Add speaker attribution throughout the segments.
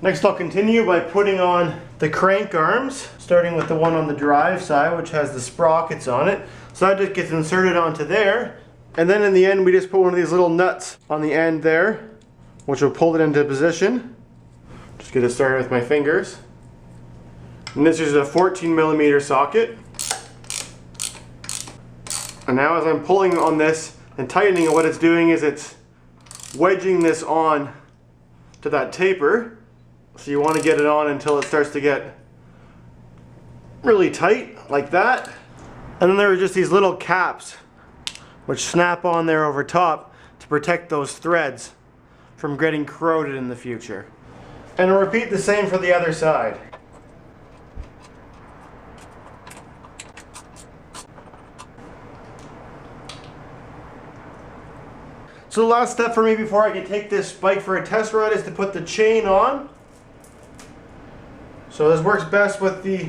Speaker 1: Next I'll continue by putting on the crank arms, starting with the one on the drive side, which has the sprockets on it. So that just gets inserted onto there. And then in the end we just put one of these little nuts on the end there, which will pull it into position. Just get it started with my fingers. And this is a 14mm socket. And now as I'm pulling on this and tightening it, what it's doing is it's wedging this on to that taper. So you want to get it on until it starts to get really tight, like that. And then there are just these little caps which snap on there over top to protect those threads from getting corroded in the future. And I'll repeat the same for the other side. So the last step for me before I can take this bike for a test ride is to put the chain on. So this works best with the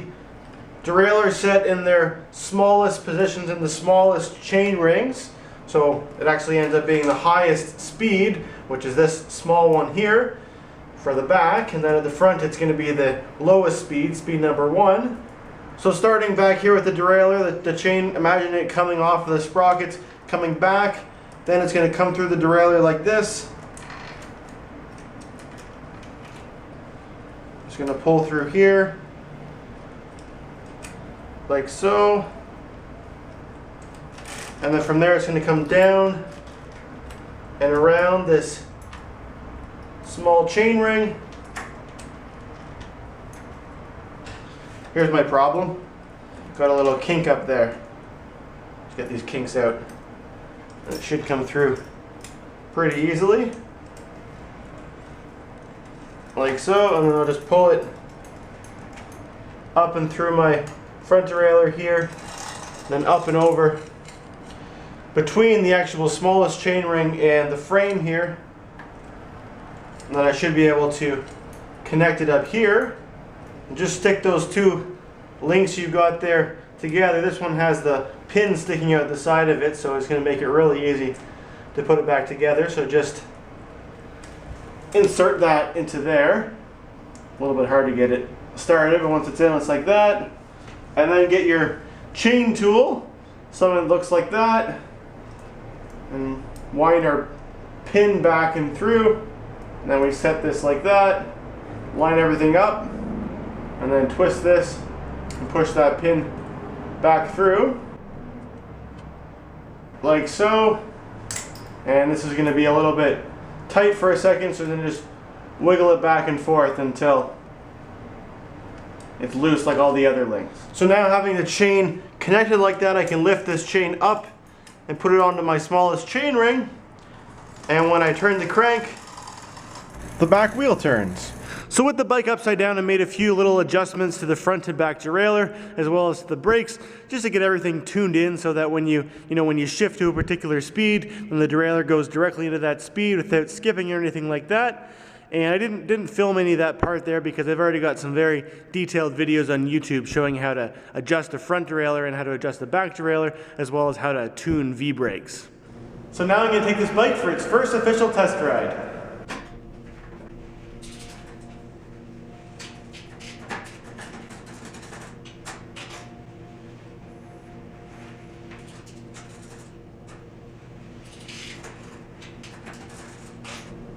Speaker 1: derailleurs set in their smallest positions in the smallest chain rings. So it actually ends up being the highest speed, which is this small one here for the back, and then at the front it's going to be the lowest speed, speed number 1. So starting back here with the derailleur, the chain, imagine it coming off of the sprockets, coming back, then it's going to come through the derailleur like this. Just going to pull through here, like so. And then from there it's going to come down and around this small chain ring. Here's my problem. Got a little kink up there. Let's get these kinks out. And it should come through pretty easily. Like so, and then I'll just pull it up and through my front derailleur here, then up and over between the actual smallest chain ring and the frame here. And then I should be able to connect it up here. And just stick those two links you got there together. This one has the pin sticking out the side of it, so it's going to make it really easy to put it back together. So just insert that into there. A little bit hard to get it started, but once it's in, it's like that. And then get your chain tool, something that looks like that, and wind our pin back and through. And then we set this like that, line everything up, and then twist this and push that pin back through, like so. And this is going to be a little bit tight for a second, so then just wiggle it back and forth until it's loose like all the other links. So now having the chain connected like that, I can lift this chain up and put it onto my smallest chain ring, and when I turn the crank, the back wheel turns. So with the bike upside down, I made a few little adjustments to the front and back derailleur as well as to the brakes, just to get everything tuned in so that when you shift to a particular speed, then the derailleur goes directly into that speed without skipping or anything like that. And I didn't film any of that part there because I've already got some very detailed videos on YouTube showing how to adjust the front derailleur and how to adjust the back derailleur, as well as how to tune V-brakes. So now I'm going to take this bike for its first official test ride.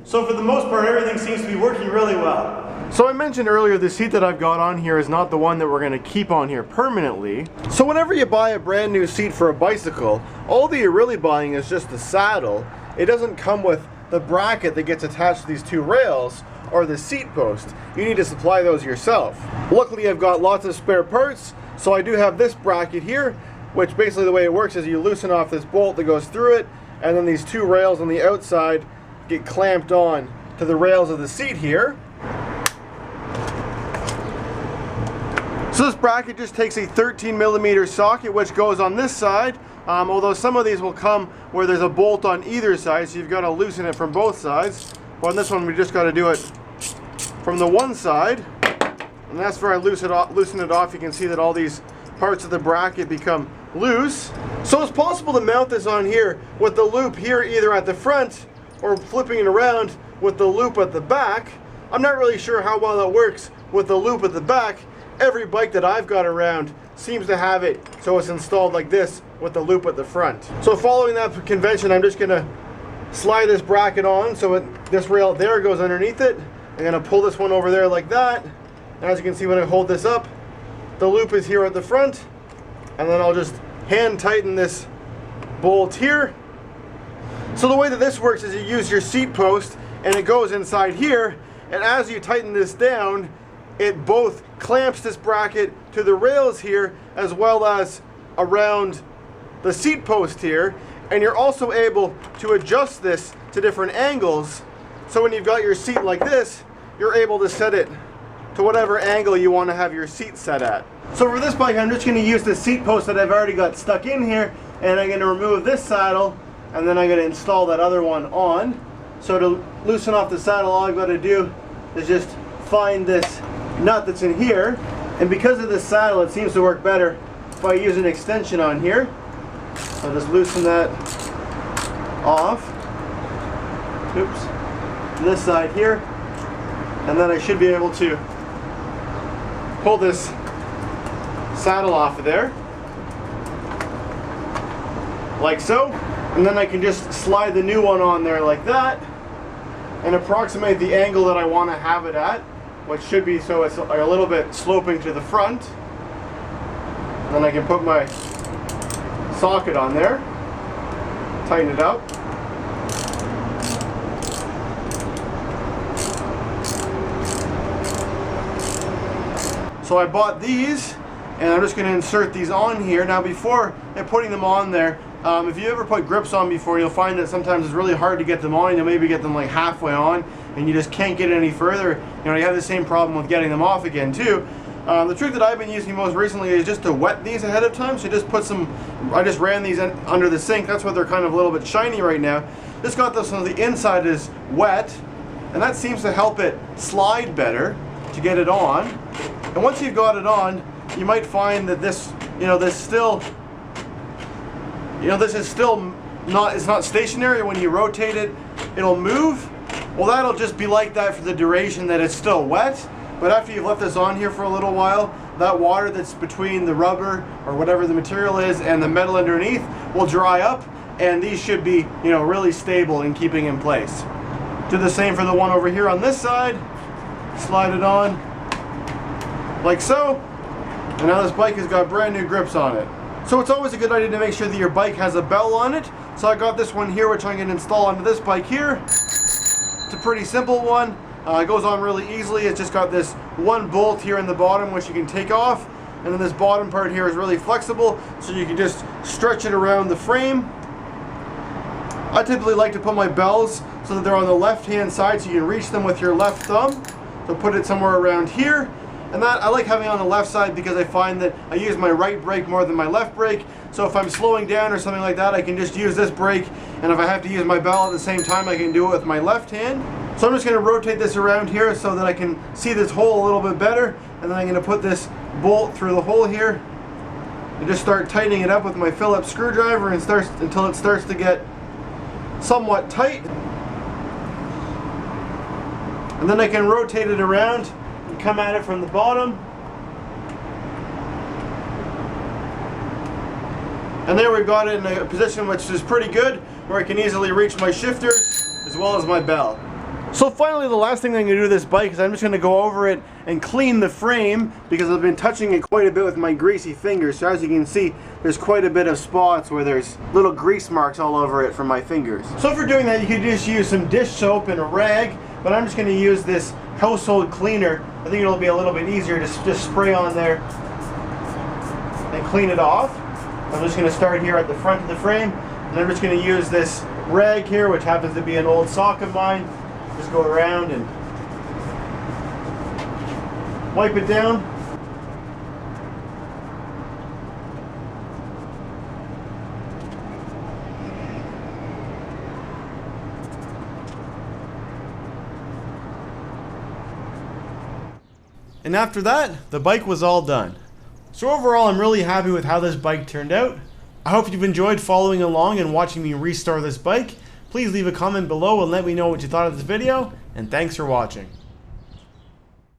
Speaker 1: So for the most part, everything seems to be working really well. So I mentioned earlier the seat that I've got on here is not the one that we're going to keep on here permanently. So whenever you buy a brand new seat for a bicycle, all that you're really buying is just the saddle. It doesn't come with the bracket that gets attached to these two rails or the seat post. You need to supply those yourself. Luckily I've got lots of spare parts, so I do have this bracket here, which basically the way it works is you loosen off this bolt that goes through it, and then these two rails on the outside get clamped on to the rails of the seat here. So this bracket just takes a 13mm socket which goes on this side, although some of these will come where there's a bolt on either side, so you've got to loosen it from both sides. But on this one we just got to do it from the one side, and that's where I loosen it off. You can see that all these parts of the bracket become loose. So it's possible to mount this on here with the loop here either at the front or flipping it around with the loop at the back. I'm not really sure how well it works with the loop at the back. Every bike that I've got around seems to have it so it's installed like this with the loop at the front. So following that convention, I'm just gonna slide this bracket on so this rail there goes underneath it. I'm gonna pull this one over there like that. And as you can see when I hold this up, the loop is here at the front. And then I'll just hand tighten this bolt here. So the way that this works is you use your seat post and it goes inside here. And as you tighten this down, it both clamps this bracket to the rails here as well as around the seat post here. And you're also able to adjust this to different angles. So when you've got your seat like this, you're able to set it to whatever angle you want to have your seat set at. So for this bike, I'm just going to use the seat post that I've already got stuck in here, and I'm going to remove this saddle, and then I'm going to install that other one on. So to loosen off the saddle, all I've got to do is just find this nut that's in here, and because of this saddle, it seems to work better if I use an extension on here. So I'll just loosen that off. Oops. This side here, and then I should be able to pull this saddle off of there, like so, and then I can just slide the new one on there like that, and approximate the angle that I want to have it at, which should be so it's a little bit sloping to the front. And then I can put my socket on there, tighten it up. So I bought these, and I'm just going to insert these on here. Now before putting them on there, if you ever put grips on before, you'll find that sometimes it's really hard to get them on. You'll maybe get them like halfway on, and you just can't get any further. You have the same problem with getting them off again too. The trick that I've been using most recently is just to wet these ahead of time. So just put some, I just ran these under the sink. That's why they're kind of a little bit shiny right now. Just got this so the inside is wet, and that seems to help it slide better to get it on. And once you've got it on, you might find that this, this is still not, it's not stationary. When you rotate it, it'll move. Well, that'll just be like that for the duration that it's still wet. But after you've left this on here for a little while, that water that's between the rubber or whatever the material is and the metal underneath will dry up, and these should be, really stable and keeping in place. Do the same for the one over here on this side. Slide it on like so, and now this bike has got brand new grips on it. So it's always a good idea to make sure that your bike has a bell on it. So I got this one here, which I'm going to install onto this bike here. It's a pretty simple one. It goes on really easily. It's just got this one bolt here in the bottom which you can take off, and then this bottom part here is really flexible, so you can just stretch it around the frame. I typically like to put my bells so that they're on the left hand side so you can reach them with your left thumb. So put it somewhere around here. And that I like having on the left side because I find that I use my right brake more than my left brake. So if I'm slowing down or something like that, I can just use this brake. And if I have to use my bell at the same time, I can do it with my left hand. So I'm just going to rotate this around here so that I can see this hole a little bit better. And then I'm going to put this bolt through the hole here and just start tightening it up with my Phillips screwdriver until it starts to get somewhat tight. And then I can rotate it around and come at it from the bottom. And there we've got it in a position which is pretty good, where I can easily reach my shifters as well as my bell. So finally, the last thing I'm going to do to this bike is I'm just going to go over it and clean the frame, because I've been touching it quite a bit with my greasy fingers. So as you can see, there's quite a bit of spots where there's little grease marks all over it from my fingers. So for doing that, you could just use some dish soap and a rag, but I'm just going to use this household cleaner. I think it'll be a little bit easier to just spray on there and clean it off. I'm just going to start here at the front of the frame, and I'm just going to use this rag here, which happens to be an old sock of mine. Just go around and wipe it down. And after that, the bike was all done. So overall, I'm really happy with how this bike turned out. I hope you've enjoyed following along and watching me restore this bike. Please leave a comment below and let me know what you thought of this video, and thanks for watching.